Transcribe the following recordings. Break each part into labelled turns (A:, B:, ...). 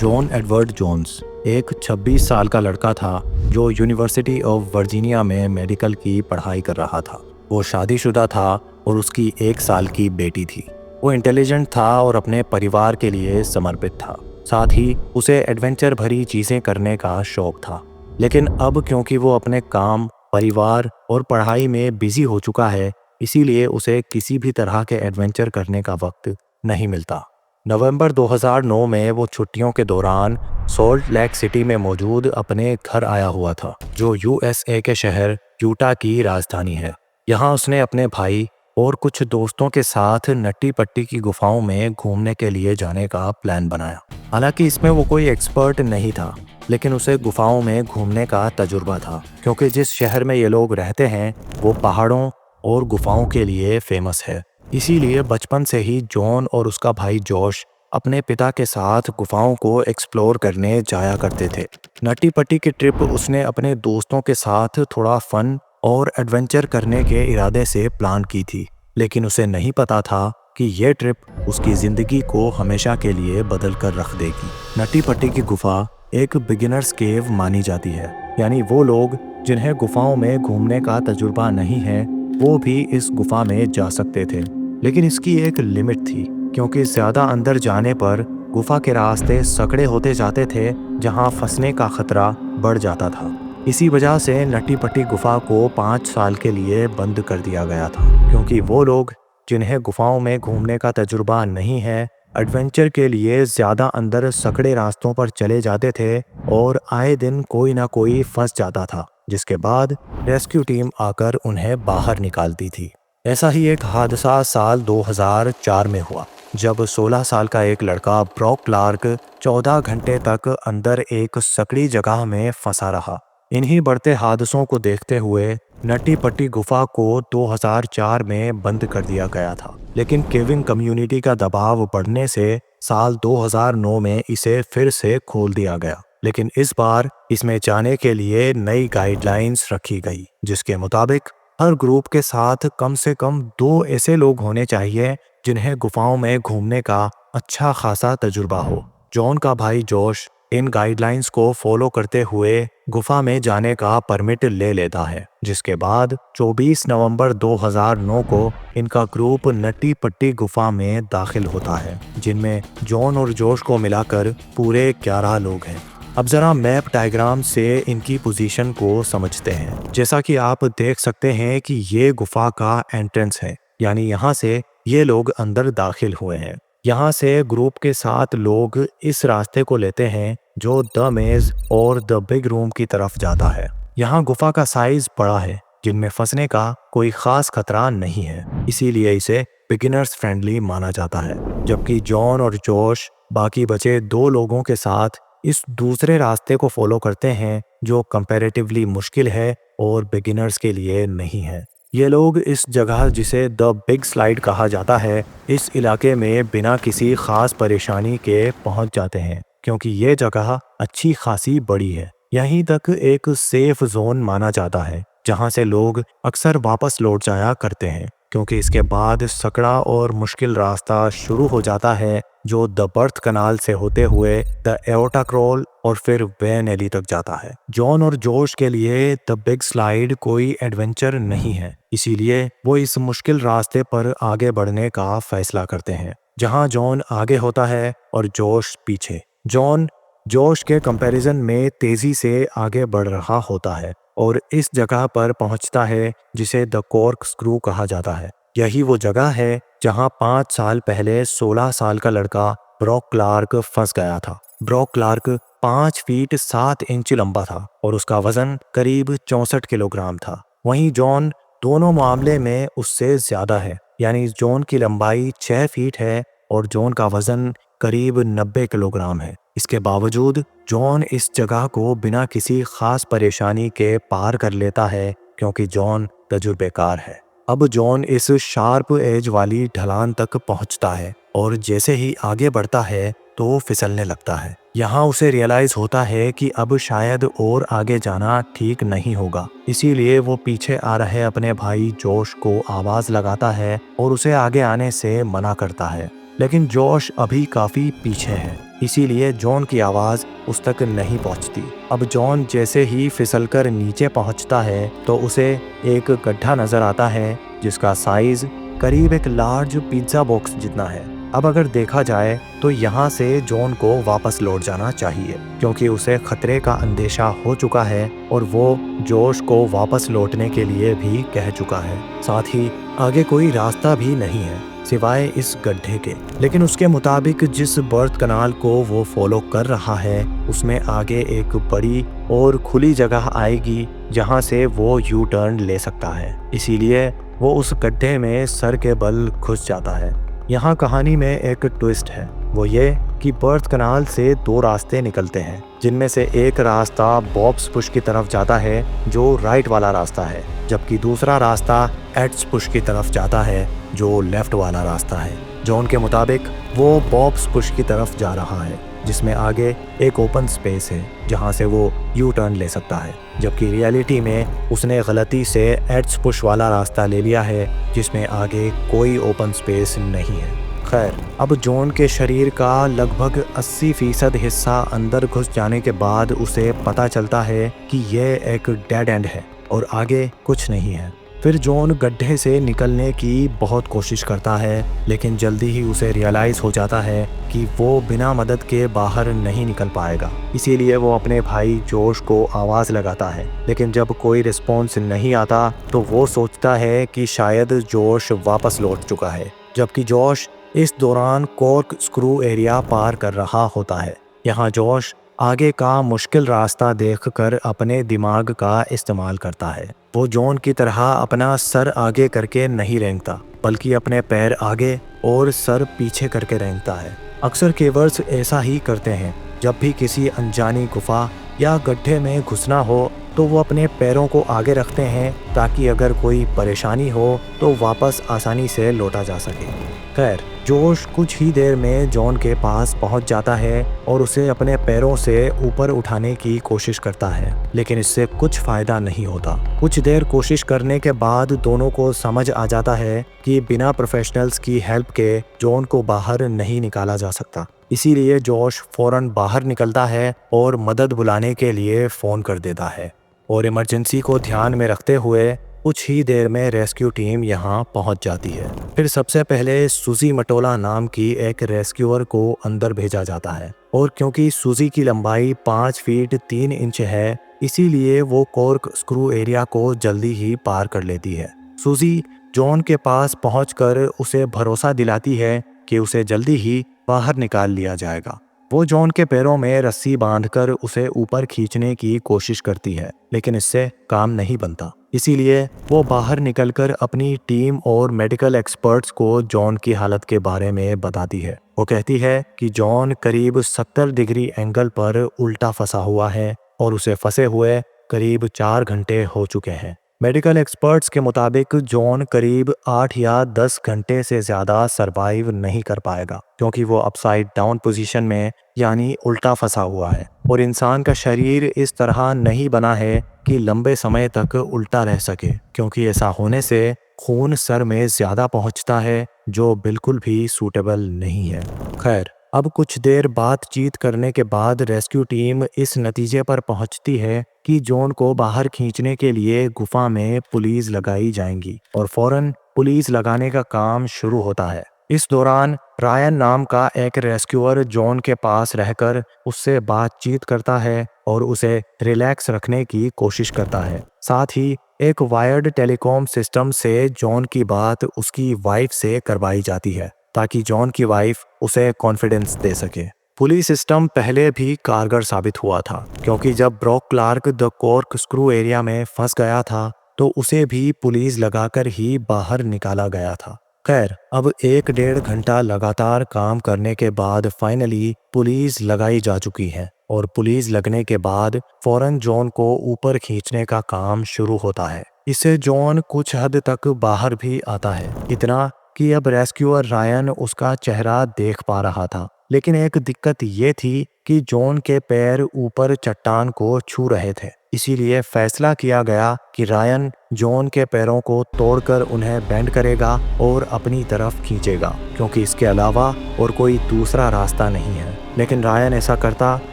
A: John Edward Jones एक 26 साल का लड़का था जो यूनिवर्सिटी ऑफ वर्जीनिया में मेडिकल की पढ़ाई कर रहा था। वो शादीशुदा था और उसकी 1 साल की बेटी थी। वो इंटेलिजेंट था और अपने परिवार के लिए समर्पित था। साथ ही उसे एडवेंचर भरी चीज़ें करने का शौक था। लेकिन अब क्योंकि वो अपने काम, परिवार और पढ़ाई में बिजी हो चुका है, इसीलिए उसे किसी भी तरह के एडवेंचर करने का वक्त नहीं मिलता। नवंबर 2009 में वो छुट्टियों के दौरान सॉल्ट लेक सिटी में मौजूद अपने घर आया हुआ था, जो यूएसए के शहर यूटा की राजधानी है। यहाँ उसने अपने भाई और कुछ दोस्तों के साथ नट्टी पट्टी की गुफाओं में घूमने के लिए जाने का प्लान बनाया। हालांकि इसमें वो कोई एक्सपर्ट नहीं था, लेकिन उसे गुफाओं में घूमने का तजुर्बा था, क्योंकि जिस शहर में ये लोग रहते हैं वो पहाड़ों और गुफाओं के लिए फेमस है। इसीलिए बचपन से ही जॉन और उसका भाई जोश अपने पिता के साथ गुफाओं को एक्सप्लोर करने जाया करते थे। नट्टी पट्टी की ट्रिप उसने अपने दोस्तों के साथ थोड़ा फन और एडवेंचर करने के इरादे से प्लान की थी, लेकिन उसे नहीं पता था कि यह ट्रिप उसकी ज़िंदगी को हमेशा के लिए बदल कर रख देगी। नट्टी पट्टी की गुफा एक बिगिनर्स केव मानी जाती है, यानी वो लोग जिन्हें गुफाओं में घूमने का तजुर्बा नहीं है वो भी इस गुफा में जा सकते थे। लेकिन इसकी एक लिमिट थी, क्योंकि ज़्यादा अंदर जाने पर गुफा के रास्ते सकड़े होते जाते थे, जहां फंसने का खतरा बढ़ जाता था। इसी वजह से नट्टी पट्टी गुफा को 5 साल के लिए बंद कर दिया गया था, क्योंकि वो लोग जिन्हें गुफाओं में घूमने का तजुर्बा नहीं है, एडवेंचर के लिए ज़्यादा अंदर सकड़े रास्तों पर चले जाते थे और आए दिन कोई ना कोई फंस जाता था, जिसके बाद रेस्क्यू टीम आकर उन्हें बाहर निकालती थी। ऐसा ही एक हादसा साल 2004 में हुआ, जब 16 साल का एक लड़का ब्रॉक क्लार्क 14 घंटे तक अंदर एक सकड़ी जगह में फंसा रहा। इन्हीं बढ़ते हादसों को देखते हुए नट्टी पट्टी गुफा को 2004 में बंद कर दिया गया था, लेकिन केविंग कम्युनिटी का दबाव बढ़ने से साल 2009 में इसे फिर से खोल दिया गया। लेकिन इस बार इसमें जाने के लिए नई गाइडलाइंस रखी गई, जिसके मुताबिक हर ग्रुप के साथ कम से कम 2 ऐसे लोग होने चाहिए जिन्हें गुफाओं में घूमने का अच्छा खासा तजुर्बा हो। जॉन का भाई जोश इन गाइडलाइंस को फॉलो करते हुए गुफा में जाने का परमिट ले लेता है, जिसके बाद 24 नवंबर 2009 को इनका ग्रुप नट्टी पट्टी गुफा में दाखिल होता है, जिनमें जॉन और जोश को मिलाकर पूरे 11 लोग हैं। अब जरा मैप डायग्राम से इनकी पोजीशन को समझते हैं। जैसा कि आप देख सकते हैं कि ये गुफा का एंट्रेंस है, यानी यहाँ से ये लोग अंदर दाखिल हुए हैं। यहाँ से ग्रुप के 7 लोग इस रास्ते को लेते हैं जो द मेज और द बिग रूम की तरफ जाता है। यहाँ गुफा का साइज बड़ा है, जिनमें फंसने का कोई खास खतरा नहीं है, इसीलिए इसे बिगिनर्स फ्रेंडली माना जाता है। जबकि जॉन और जोश बाकी बचे 2 लोगों के साथ इस दूसरे रास्ते को फॉलो करते हैं, जो कंपैरेटिवली मुश्किल है और बिगिनर्स के लिए नहीं है। ये लोग इस जगह, जिसे द बिग स्लाइड कहा जाता है, इस इलाके में बिना किसी खास परेशानी के पहुंच जाते हैं, क्योंकि ये जगह अच्छी खासी बड़ी है। यहीं तक एक सेफ जोन माना जाता है, जहां से लोग अक्सर वापस लौट जाया करते हैं, क्योंकि इसके बाद सकड़ा और मुश्किल रास्ता शुरू हो जाता है, जो द बर्थ कनाल से होते हुए द एओर्टा क्रॉल और फिर वेन एली तक जाता है। जॉन और जोश के लिए द बिग स्लाइड कोई एडवेंचर नहीं है, इसीलिए वो इस मुश्किल रास्ते पर आगे बढ़ने का फैसला करते हैं, जहां जॉन आगे होता है और जोश पीछे। जॉन जोश के कंपैरिजन में तेजी से आगे बढ़ रहा होता है और इस जगह पर पहुंचता है जिसे द कॉर्क स्क्रू कहा जाता है। यही वो जगह है जहां 5 साल पहले 16 साल का लड़का ब्रॉक क्लार्क फंस गया था। ब्रॉक क्लार्क 5 फीट 7 इंच लंबा था और उसका वजन करीब 64 किलोग्राम था। वहीं जॉन दोनों मामले में उससे ज्यादा है, यानी जॉन की लंबाई 6 फीट है और जॉन का वजन करीब 90 किलोग्राम है। इसके बावजूद जॉन इस जगह को बिना किसी खास परेशानी के पार कर लेता है, क्योंकि जॉन तजुर्बेकार है। अब जॉन इस शार्प एज वाली ढलान तक पहुंचता है और जैसे ही आगे बढ़ता है तो फिसलने लगता है। यहाँ उसे रियलाइज होता है कि अब शायद और आगे जाना ठीक नहीं होगा, इसीलिए वो पीछे आ रहे अपने भाई जोश को आवाज लगाता है और उसे आगे आने से मना करता है। लेकिन जोश अभी काफी पीछे है, इसीलिए जॉन की आवाज़ उस तक नहीं पहुंचती। अब जॉन जैसे ही फिसलकर नीचे पहुंचता है तो उसे एक गड्ढा नज़र आता है जिसका साइज़ करीब एक लार्ज पिज्ज़ा बॉक्स जितना है। अब अगर देखा जाए तो यहाँ से जॉन को वापस लौट जाना चाहिए क्योंकि उसे खतरे का अंदेशा हो चुका है और वो जोश को वापस लौटने के लिए भी कह चुका है। साथ ही आगे कोई रास्ता भी नहीं है सिवाय इस गड्ढे के। लेकिन उसके मुताबिक जिस बर्थ कनाल को वो फॉलो कर रहा है उसमें आगे एक बड़ी और खुली जगह आएगी जहाँ से वो यू टर्न ले सकता है। इसीलिए वो उस गड्ढे में सर के बल घुस जाता है। यहाँ कहानी में एक ट्विस्ट है, वो ये कि बर्थ कनाल से दो रास्ते निकलते हैं जिनमें से एक रास्ता बॉब्स पुश की तरफ जाता है जो राइट वाला रास्ता है, जबकि दूसरा रास्ता एड्स पुश की तरफ जाता है जो लेफ्ट वाला रास्ता है। जॉन के मुताबिक वो बॉब्स पुश की तरफ जा रहा है जिसमें आगे एक ओपन स्पेस है जहां से वो यू टर्न ले सकता है, जबकि रियलिटी में उसने गलती से एड्स पुश वाला रास्ता ले लिया है जिसमें आगे कोई ओपन स्पेस नहीं है। खैर, अब जॉन के शरीर का लगभग 80% हिस्सा अंदर घुस जाने के बाद उसे पता चलता है कि यह एक डेड एंड है और आगे कुछ नहीं है। फिर जॉन गड्ढे से निकलने की बहुत कोशिश करता है लेकिन जल्दी ही उसे रियलाइज़ हो जाता है कि वो बिना मदद के बाहर नहीं निकल पाएगा। इसीलिए वो अपने भाई जोश को आवाज़ लगाता है, लेकिन जब कोई रिस्पॉन्स नहीं आता तो वो सोचता है कि शायद जोश वापस लौट चुका है, जबकि जोश इस दौरान कॉर्क स्क्रू एरिया पार कर रहा होता है। यहाँ जोश आगे का मुश्किल रास्ता देखकर अपने दिमाग का इस्तेमाल करता है। वो जॉन की तरह अपना सर आगे करके नहीं रेंगता बल्कि अपने पैर आगे और सर पीछे करके रेंगता है। अक्सर केवर्स ऐसा ही करते हैं। जब भी किसी अनजानी गुफा या गड्ढे में घुसना हो तो वो अपने पैरों को आगे रखते हैं ताकि अगर कोई परेशानी हो तो वापस आसानी से लौटा जा सके। खैर, जोश कुछ ही देर में जॉन के पास पहुंच जाता है और उसे अपने पैरों से ऊपर उठाने की कोशिश करता है, लेकिन इससे कुछ फायदा नहीं होता। कुछ देर कोशिश करने के बाद दोनों को समझ आ जाता है कि बिना प्रोफेशनल्स की हेल्प के जॉन को बाहर नहीं निकाला जा सकता। इसीलिए जोश फौरन बाहर निकलता है और मदद बुलाने के लिए फ़ोन कर देता है और इमरजेंसी को ध्यान में रखते हुए कुछ ही देर में रेस्क्यू टीम यहाँ पहुँच जाती है। फिर सबसे पहले सूजी मटोला नाम की एक रेस्क्यूअर को अंदर भेजा जाता है और क्योंकि सूजी की लंबाई 5 फीट 3 इंच है इसीलिए वो कॉर्क स्क्रू एरिया को जल्दी ही पार कर लेती है। सूजी जॉन के पास पहुंचकर उसे भरोसा दिलाती है कि उसे जल्दी ही बाहर निकाल लिया जाएगा। वो जॉन के पैरों में रस्सी बांधकर उसे ऊपर खींचने की कोशिश करती है, लेकिन इससे काम नहीं बनता। इसीलिए वो बाहर निकलकर अपनी टीम और मेडिकल एक्सपर्ट्स को जॉन की हालत के बारे में बताती है। वो कहती है कि जॉन करीब 70 डिग्री एंगल पर उल्टा फंसा हुआ है और उसे फंसे हुए करीब 4 घंटे हो चुके हैं। मेडिकल एक्सपर्ट्स के मुताबिक जॉन करीब 8 या 10 घंटे से ज़्यादा सरवाइव नहीं कर पाएगा क्योंकि वो अपसाइड डाउन पोजीशन में यानी उल्टा फंसा हुआ है और इंसान का शरीर इस तरह नहीं बना है कि लंबे समय तक उल्टा रह सके, क्योंकि ऐसा होने से खून सर में ज़्यादा पहुंचता है जो बिल्कुल भी सूटेबल नहीं है। खैर, अब कुछ देर बातचीत करने के बाद रेस्क्यू टीम इस नतीजे पर पहुंचती है कि जॉन को बाहर खींचने के लिए गुफा में पुलिस लगाई जाएंगी और फौरन पुलिस लगाने का काम शुरू होता है। इस दौरान रायन नाम का एक रेस्क्यूअर जॉन के पास रहकर उससे बातचीत करता है और उसे रिलैक्स रखने की कोशिश करता है। साथ ही एक वायर्ड टेलीकॉम सिस्टम से जॉन की बात उसकी वाइफ से करवाई जाती है ताकि जॉन की वाइफ उसे कॉन्फिडेंस दे सके। पुलिस सिस्टम पहले भी कारगर साबित हुआ था क्योंकि जब Brock Clark the corkscrew area में फंस गया था तो उसे भी पुलिस लगाकर ही बाहर निकाला गया था। खैर, अब 1-1.5 घंटा लगातार काम करने के बाद फाइनली पुलिस लगाई जा चुकी है और पुलिस लगने के बाद फौरन जॉन को ऊपर खींचने का काम शुरू होता है। इससे जॉन कुछ हद तक बाहर भी आता है, इतना कि अब रेस्क्यूअर रायन उसका चेहरा देख पा रहा था। लेकिन एक दिक्कत ये थी कि जॉन के पैर ऊपर चट्टान को छू रहे थे, इसीलिए फैसला किया गया कि रायन जॉन के पैरों को तोड़कर उन्हें बेंड करेगा और अपनी तरफ खींचेगा, क्योंकि इसके अलावा और कोई दूसरा रास्ता नहीं है। लेकिन रायन ऐसा करता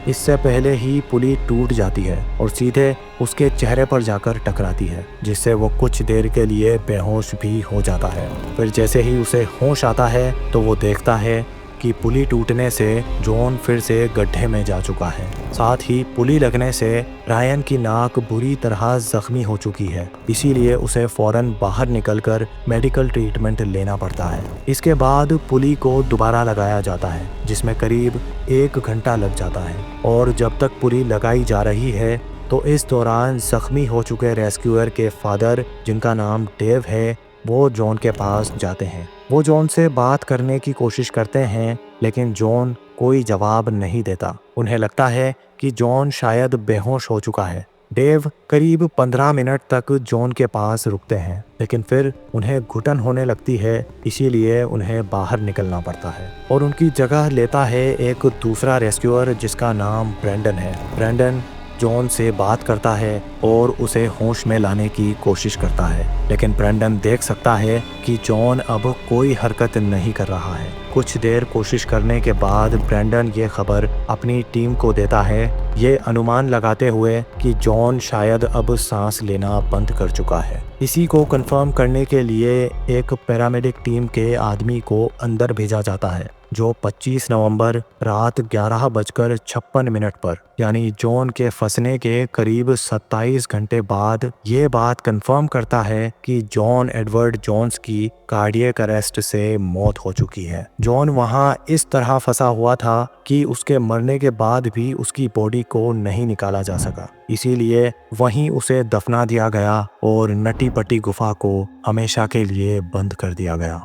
A: इससे पहले ही पुली टूट जाती है और सीधे उसके चेहरे पर जाकर टकराती है, जिससे वो कुछ देर के लिए बेहोश भी हो जाता है। फिर जैसे ही उसे होश आता है तो वो देखता है कि पुली टूटने से जॉन फिर से गड्ढे में जा चुका है। साथ ही पुली लगने से रायन की नाक बुरी तरह जख्मी हो चुकी है, इसीलिए उसे फौरन बाहर निकलकर मेडिकल ट्रीटमेंट लेना पड़ता है। इसके बाद पुली को दोबारा लगाया जाता है, जिसमें करीब 1 घंटा लग जाता है। और जब तक पुली लगाई जा रही है तो इस दौरान जख्मी हो चुके रेस्क्यूअर के फादर, जिनका नाम डेव है, वो जॉन के पास जाते हैं। वो जॉन से बात करने की कोशिश करते हैं, लेकिन जॉन कोई जवाब नहीं देता। उन्हें लगता है कि जॉन शायद बेहोश हो चुका है। डेव करीब 15 मिनट तक जॉन के पास रुकते हैं, लेकिन फिर उन्हें घुटन होने लगती है, इसीलिए उन्हें बाहर निकलना पड़ता है। और उनकी जगह लेता है एक दूसरा रेस्क्यूअर, जिसका नाम ब्रेंडन है। ब्रेंडन जॉन से बात करता है और उसे होश में लाने की कोशिश करता है, लेकिन ब्रेंडन देख सकता है कि जॉन अब कोई हरकत नहीं कर रहा है। कुछ देर कोशिश करने के बाद ब्रेंडन ये खबर अपनी टीम को देता है, ये अनुमान लगाते हुए कि जॉन शायद अब सांस लेना बंद कर चुका है। इसी को कंफर्म करने के लिए एक पैरामेडिक टीम के आदमी को अंदर भेजा जाता है, जो 25 नवंबर रात 11:56 पर, यानी जॉन के फंसने के करीब 27 घंटे बाद ये बात कंफर्म करता है कि जॉन एडवर्ड जोन्स की कार्डियक अरेस्ट से मौत हो चुकी है। जॉन वहां इस तरह फंसा हुआ था कि उसके मरने के बाद भी उसकी बॉडी को नहीं निकाला जा सका, इसीलिए वहीं उसे दफना दिया गया और नटी पटी गुफा को हमेशा के लिए बंद कर दिया गया।